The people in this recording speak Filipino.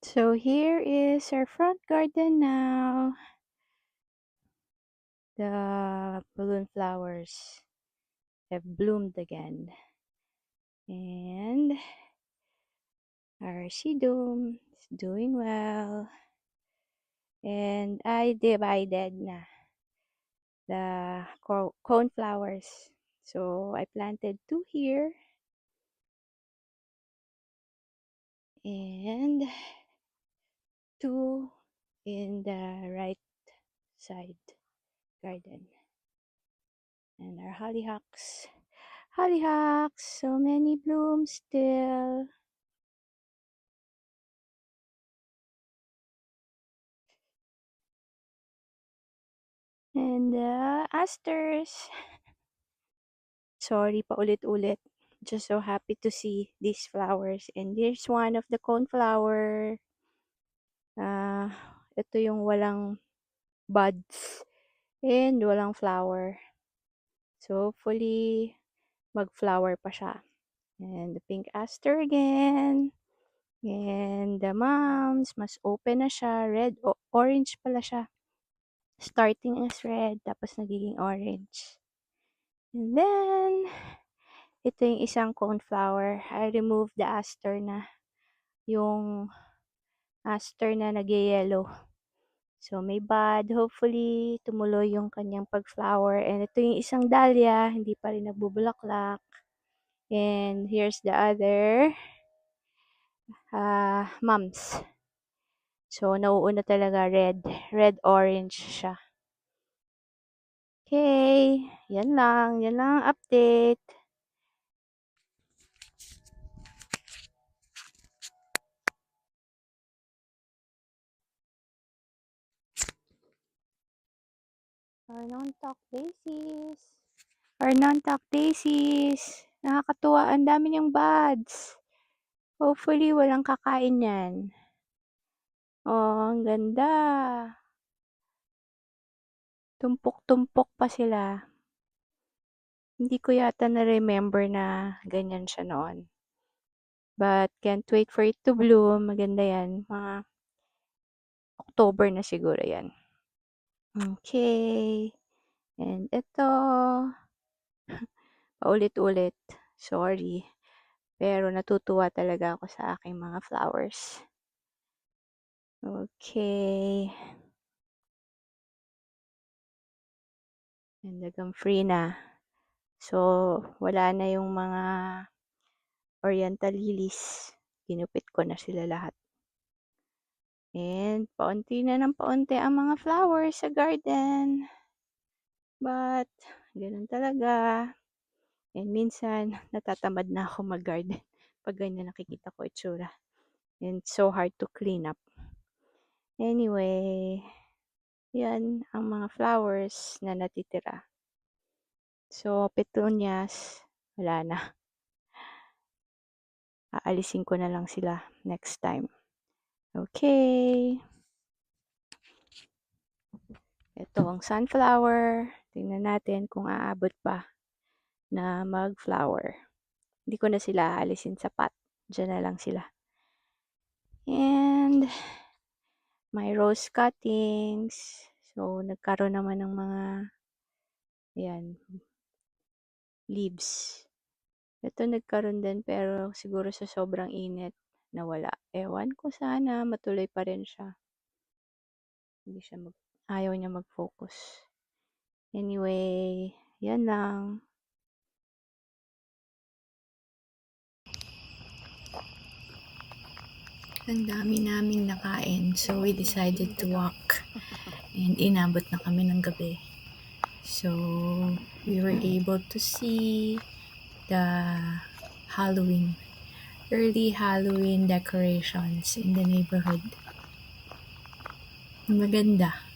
So here is our front garden now. The balloon flowers have bloomed again. And our sedum is doing well. And I divided na the cone flowers. So I planted 2 here and 2 in the right side garden. And our hollyhocks. Hollyhocks, so many blooms still. And the asters. Sorry, paulit-ulit. Just so happy to see these flowers. And here's one of the coneflower. Ito yung walang buds and walang flower. So hopefully mag-flower pa siya. And the pink aster again. And the moms, mas open na siya. Red, orange pala siya. Starting as red, tapos nagiging orange. And then, ito yung isang coneflower. I removed the aster na. Yung aster na nag-yellow. So, may bud. Hopefully, tumuloy yung kanyang pag-flower. And ito yung isang dahlia. Hindi pa rin nagbubulaklak. And here's the other mums. So, nauuna talaga red. Red-orange siya. Okay. Yan lang. Yan lang ang update. Our non-talk daisies. Our non-talk daisies. Nakakatuwa. Ang dami niyang buds. Hopefully, walang kakain yan. Oh, ang ganda. Tumpok-tumpok pa sila. Hindi ko yata na-remember na ganyan siya noon. But can't wait for it to bloom. Maganda yan. Mga October na siguro yan. Okay. And ito. Paulit-ulit. Sorry. Pero natutuwa talaga ako sa aking mga flowers. Okay. And hanggang free na. So, wala na yung mga oriental lilies. Ginupit ko na sila lahat. And paunti na ng paunti ang mga flowers sa garden. But, ganun talaga. And minsan, natatamad na ako mag-garden pag ganyan nakikita ko itsura. And it's so hard to clean up. Anyway, yan ang mga flowers na natitira. So, petunias, wala na. Aalisin ko na lang sila next time. Okay. Ito ang sunflower. Tingnan natin kung aabot pa na mag-flower. Hindi ko na sila aalisin sa pot. Diyan na lang sila. And my rose cuttings. So, nagkaroon naman ng mga leaves. Ito nagkaroon din pero siguro sa sobrang init nawala. Ewan ko, sana matuloy pa rin siya. Hindi siya ayaw niya mag-focus. Anyway, yan lang. Ang dami naming nakain, so we decided to walk. And inabot na kami ng gabi. So, we were able to see the early Halloween decorations in the neighborhood. Maganda.